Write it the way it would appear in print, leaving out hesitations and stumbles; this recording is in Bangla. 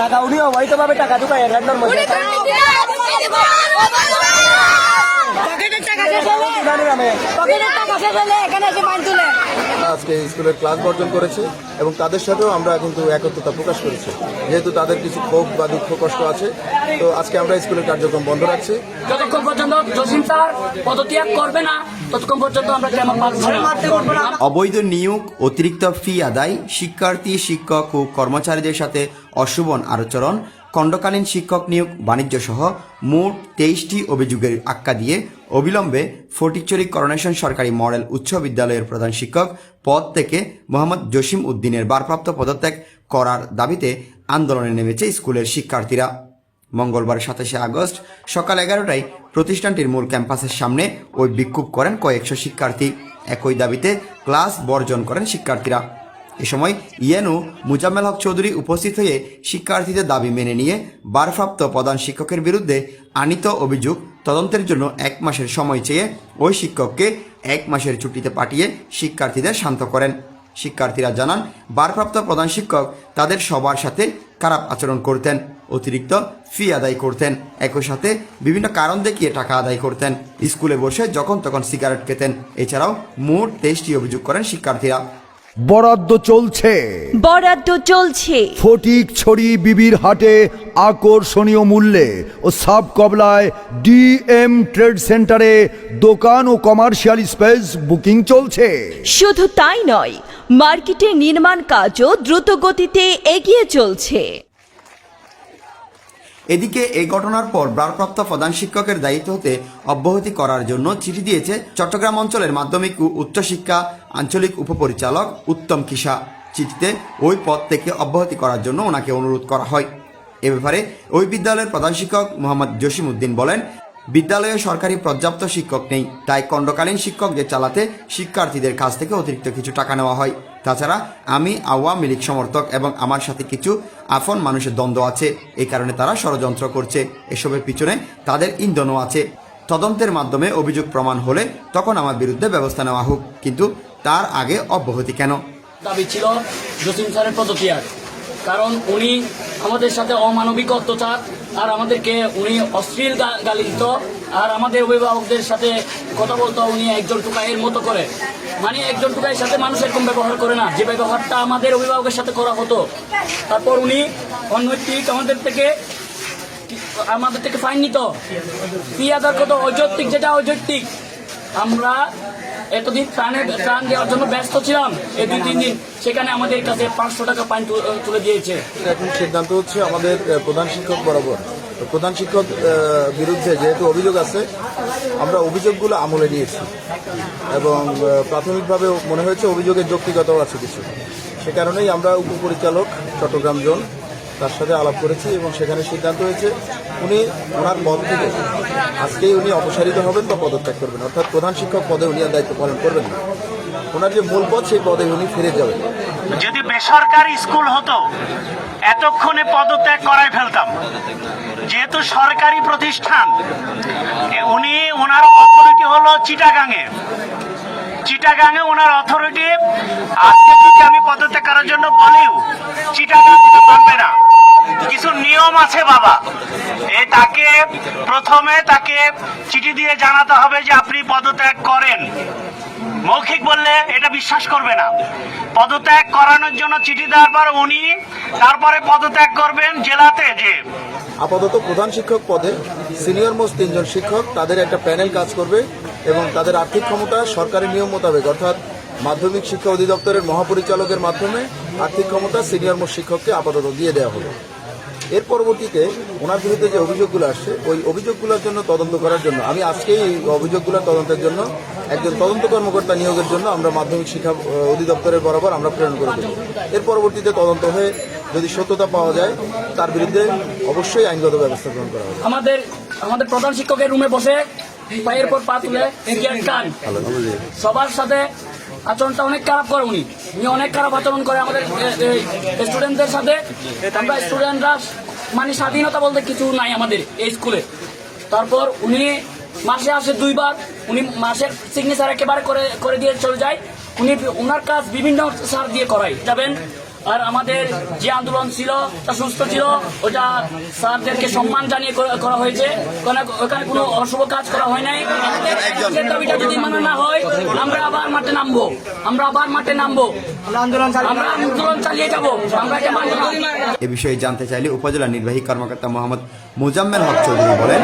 টাকা উনি অবৈধভাবে টাকা ঢুকায় র্যান্ডম মধ্যে আজকে স্কুলের ক্লাস বর্জন করেছে এবং তাদের সাথেও আমরা কিন্তু একত্রতা প্রকাশ করেছি, যেহেতু তাদের কিছু ক্ষোভ বা দুঃখ কষ্ট আছে। তো আজকে আমরা স্কুলের কার্যক্রম বন্ধ রাখছি। যতক্ষণ পর্যন্ত জসিম স্যার পদত্যাগ করবে না ততক্ষণ পর্যন্ত আমরা ক্যাম্প পাচ্ছি না। অবৈধ নিয়োগ, অতিরিক্ত ফি আদায়, শিক্ষার্থী, শিক্ষক ও কর্মচারীদের সাথে অশোভন আচরণ, খণ্ডকালীন শিক্ষক নিয়োগ, বাণিজ্য সহ মোট 23টি অভিযোগের আক্কা দিয়ে অবিলম্বে ফটিকছড়ি করোনেশন সরকারি মডেল উচ্চ বিদ্যালয়ের প্রধান শিক্ষক পদ থেকে মোহাম্মদ জসিম উদ্দিনের ভারপ্রাপ্ত পদত্যাগ করার দাবিতে আন্দোলনে নেমেছে স্কুলের শিক্ষার্থীরা। মঙ্গলবার 27 আগস্ট সকাল 11টায় প্রতিষ্ঠানটির মূল ক্যাম্পাসের সামনে ওই বিক্ষোভ করেন কয়েকশো শিক্ষার্থী। একই দাবিতে ক্লাস বর্জন করেন শিক্ষার্থীরা। এ সময় ইএনও মুজাম্মেল হক চৌধুরী উপস্থিত হয়ে শিক্ষার্থীদের দাবি মেনে নিয়ে ভারপ্রাপ্ত প্রধান শিক্ষকের বিরুদ্ধে আনীত অভিযোগ তদন্তের জন্য 1 মাসের সময় চেয়ে ওই শিক্ষককে 1 মাসের ছুটিতে পাঠিয়ে শিক্ষার্থীদের শান্ত করেন। শিক্ষার্থীরা জানান, ভারপ্রাপ্ত প্রধান শিক্ষক তাদের সবার সাথে খারাপ আচরণ করতেন, অতিরিক্ত ফি আদায় করতেন, একই সাথে বিভিন্ন কারণ দেখিয়ে টাকা আদায় করতেন, স্কুলে বসে যখন তখন সিগারেট খেতেন। এছাড়াও মোট 23টি অভিযোগ করেন শিক্ষার্থীরা। বরাদ্দ চলছে ফটিকছড়ি বিবির হাটে আকর্ষণীয় মূল্যে ও সাব কবলায় ডিএম ট্রেড সেন্টারে দোকান ও কমার্শিয়াল স্পেস বুকিং চলছে। শুধু তাই নয়, মার্কেটের নির্মাণ কাজও দ্রুত গতিতে এগিয়ে চলছে। এদিকে এই ঘটনার পর ভারপ্রাপ্ত প্রধান শিক্ষকের দায়িত্ব হতে অব্যাহতি করার জন্য চিঠি দিয়েছে চট্টগ্রাম অঞ্চলের মাধ্যমিক ও উচ্চশিক্ষা আঞ্চলিক উপপরিচালক উত্তম কিসা। চিঠিতে ওই পদ থেকে অব্যাহতি করার জন্য ওনাকে অনুরোধ করা হয়। এ ব্যাপারে ওই বিদ্যালয়ের প্রধান শিক্ষক মোহাম্মদ জসিম উদ্দিন বলেন, বিদ্যালয়ে সরকারি পর্যাপ্ত শিক্ষক নেই, তাই খণ্ডকালীন শিক্ষকদের চালাতে শিক্ষার্থীদের কাছ থেকে অতিরিক্ত কিছু টাকা নেওয়া হয়। তাছাড়া আমি আওয়ামী লীগ সমর্থক এবং আমার সাথে কিছু আপন মানুষের দ্বন্দ্ব আছে, এই কারণে তারা ষড়যন্ত্র করছে। এসবের পিছনে তাদের ইন্ধনও আছে। তদন্তের মাধ্যমে অভিযোগ প্রমাণ হলে তখন আমার বিরুদ্ধে ব্যবস্থা নেওয়া হোক, কিন্তু তার আগে অব্যাহতি কেন? দাবি ছিল জসিম স্যারের পদত্যাগ, কারণ উনি আমাদের সাথে অমানবিক অত্যাচার আর আমাদেরকে উনি অশ্লীল গালি দিত, আর আমাদের অভিভাবকদের সাথে কথা বলতো উনি একজন টুকাইয়ের মতো করে। মানে একজন টুকাইয়ের সাথে মানুষ এরকম ব্যবহার করে না, যে ব্যবহারটা আমাদের অভিভাবকের সাথে করা হতো। তারপর উনি অনৈতিক আমাদের থেকে ফাইন নিত, ফি আদার কত অযৌক্তিক, যেটা অযৌক্তিক। আমরা এতদিন ত্রাণ দেওয়ার জন্য ব্যস্ত ছিলাম, এই 2-3 দিন, সেখানে আমাদের কাছে 500 টাকা ফাইন তুলে দিয়েছে। এখন সিদ্ধান্ত হচ্ছে আমাদের প্রধান শিক্ষক বরাবর প্রধান শিক্ষক বিরুদ্ধে যেহেতু অভিযোগ আছে, আমরা অভিযোগগুলো আমলে নিয়েছি এবং প্রাথমিকভাবে মনে হয়েছে অভিযোগের যৌক্তিকতাও আছে কিছু। সে কারণেই আমরা উপপরিচালক চট্টগ্রাম জোন তার সাথে আলাপ করেছি এবং সেখানে সিদ্ধান্ত হয়েছে উনি ওনার পদ থেকে আজকেই উনি অপসারিত হবেন বা পদত্যাগ করবেন, অর্থাৎ প্রধান শিক্ষক পদে উনি আর দায়িত্ব পালন করবেন না। ওনার যে মূল পদ সেই পদে উনি ফিরে যাবেন। যদি বেসরকারি স্কুল হতো এতক্ষণে পদত্যাগ করাই ফেলতাম, যেহেতু সরকারি প্রতিষ্ঠান। উনি ওনার অথরিটি হলো চিটাগাঙে ওনার অথরিটি। আজকে যদি আমি পদত্যাগ করার জন্য বলিও চিটাগাং মানবে না, কিছু নিয়ম আছে বাবা। প্রথমে তাকে চিঠি দিয়ে জানাতে হবে যে আপনি পদত্যাগ করেন। মৌখিক বললে এটা বিশ্বাস করবে না। পদত্যাগ করানোর জন্য চিঠি দেওয়ার পর উনি তারপরে পদত্যাগ করবেন জেলাতে। যে আপাতত প্রধান শিক্ষক পদে সিনিয়র মোস্ট 3 জন শিক্ষক, তাদের একটা প্যানেল কাজ করবে এবং তাদের আর্থিক ক্ষমতা সরকারি নিয়ম মোতাবেক, অর্থাৎ মাধ্যমিক শিক্ষা অধিদপ্তরের মহাপরিচালকের মাধ্যমে আর্থিক ক্ষমতা সিনিয়র মোস্ট শিক্ষককে আপাতত দিয়ে দেওয়া হবে। এর পরবর্তীতে ওনার বিরুদ্ধে যে অভিযোগগুলো আসছে ওই অভিযোগগুলোর জন্য তদন্ত করার জন্য আমি আজকেই এই অভিযোগগুলোর তদন্তের জন্য একজন তদন্ত কর্মকর্তা নিয়োগের জন্য আমরা মাধ্যমিক শিক্ষা অধিদপ্তরের বরাবর আমরা প্রেরণ করে দেব। এর পরবর্তীতে তদন্ত হয়ে যদি সত্যতা পাওয়া যায় তার বিরুদ্ধে অবশ্যই আইনগত ব্যবস্থা গ্রহণ করা হবে। আমাদের প্রধান শিক্ষকের রুমে বসে পায়ের পর পা তুলে সবার সাথে আচরণটা অনেক খারাপ করে। উনি অনেক খারাপ আচরণ করে আমাদের স্টুডেন্টদের সাথে। আমরা স্টুডেন্টরা মানে স্বাধীনতা বলতে কিছু নাই আমাদের এই স্কুলে। তারপর উনি মাসে আসে 2 বার, উনি মাসের সিগনেচার একেবারে করে দিয়ে চলে যায়। উনি ওনার কাজ বিভিন্ন স্যার দিয়ে করায়, যাবেন আর আমাদের যে আন্দোলন ছিল তা সুস্থ ছিল, ওটা স্যারদেরকে সম্মান জানিয়ে করা হয়েছে, ওখানে কোনো অশুভ কাজ করা হয় নাই। আমাদের দাবিটা যদি মানা না হয় আমরা আবার মাঠে নামবো, আমরা আন্দোলন চালিয়ে যাবো, আমরা এটা মানব না। এ বিষয়ে জানতে চাইলে উপজেলা নির্বাহী কর্মকর্তা মোহাম্মদ মোজাম্মেল হক চৌধুরী বলেন,